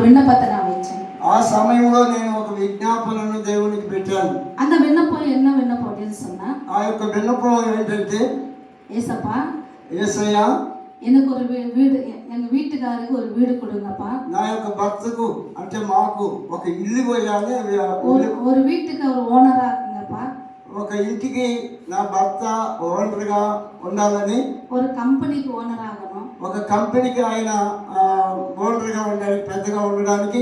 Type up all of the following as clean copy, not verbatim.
விண்ணப்பத்தை நான் வச்சேன். ఆ సమయంలో నేను ఒక విజ్ఞాపనను దేవునికి పెట్టాను. அந்த விண்ணப்பம் என்ன விண்ணப்பம் அப்படின்னு சொன்னா, ఆ యొక్క విన్నపం ఏంటంటే, ஏசப்பா యేసయ్యా எனக்கு ஒரு வீடு, எங்க வீட்டுக்காருக்கு ஒரு வீடு கொடுங்கப்பா. నా యొక్క భర్తకు అంటే మాకు ఒక ఇల్లు పోయాలి, ஒரு வீட்டுக்கு ஒரு ஓனரா இருக்குங்கப்பா. ఒక ఇంటికి నా భర్త ఓనర్గా ఉండాలని, ஒரு కంపెనీకి ఓనర్ ఆగணும், ఒక కంపెనీకి ఆయన ఓనర్గా ఉండడానికి, పెద్దగా ఉండడానికి,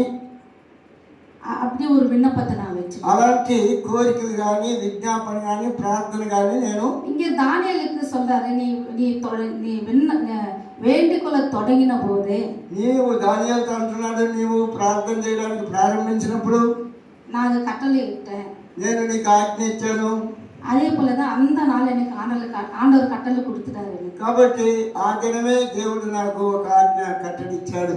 அப்படி ஒரு விண்ணப்பத்தை நான் வச்சேன். అలాంటి కోరికలు కానీ విజ్ఞాపన కానీ ప్రార్థన కానీ నేను இங்கே தானியேலுக்கு சொல்றாரு, நீ நீ நீ వేడుకల తొడగిన పోదే, నీవు దానియేలుతో అంటున్నాడు, నీవు ప్రార్థన చేయడానికి ప్రారంభించినప్పుడు நான் கட்டளை இட்டேன், నేను నీకు ఆజ్ఞ ఇచ్చాను. அதே போலதான் அந்த நாள் எனக்கு ஆண்டவர் கட்டளை கொடுத்துட்டாரு. కాబట్టి ఆ దినమే దేవుడు నాకు ఒక ఆజ్ఞ కట్టడిచ్చాడు.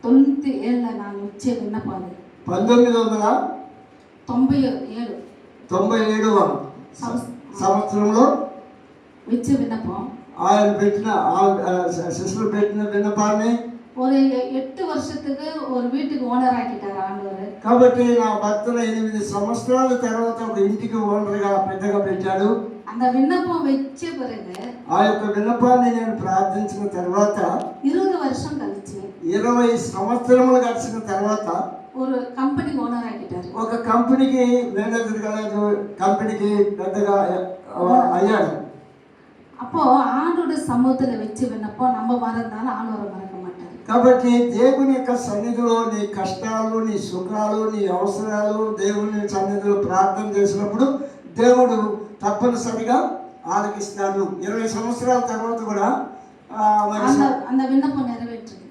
1997 நான் வச்ச విన్నపం, 1997వ సంవత్సరంలో வச்ச విన్నపం, ఆయన పెట్టిన సిస్టర్ పెట్టిన విన్నపాన్ని ஒரு 8 வருஷத்துக்கு ஒரு வீட்டுக்கு ఓనర్ ఆకిட்டாరు ఆండవర్. కాబట్టి నా భర్తను 8 సంవత్సరాల తర్వాత ఒక ఇంటికి ఓనర్గా పెద్దగా పెట్టాడు. அந்த விண்ணப்பம் வச்ச பிறகு ఆ యొక్క విన్నపాన్ని నేను ప్రార్థించిన తర్వాత 20 வருஷం கழிச்சு 20 సంవత్సరములు గడిచిన తర్వాత ஒரு కంపెనీ ఓనర్ ఆకిட்டாరు. ఒక కంపెనీకి మేనేజర్గా, కంపెనీకి పెద్దగా అయ్యాడు. அப்போ ஆண்டோட சமூகத்துல வச்சு விண்ணப்பம் நம்ம மறந்தாலும் ஆண்டவரை மறக்க மாட்டாரு. కాబట్టి దేవుని యొక్క సన్నిధిలో నీ కష్టాలు, నీ సుఖాలు, నీ అవసరాలు దేవుని సన్నిధిలో ప్రార్థన చేసినప్పుడు దేవుడు తప్పనిసరిగా ఆలకిస్తాడు. 20 సంవత్సరాల తర్వాత కూడా அந்த విన్నపం నెరవేర్చింది.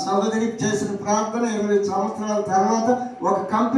సహోదరికి చేసిన ప్రార్థన 20 సంవత్సరాల తర్వాత ఒక కంపెనీ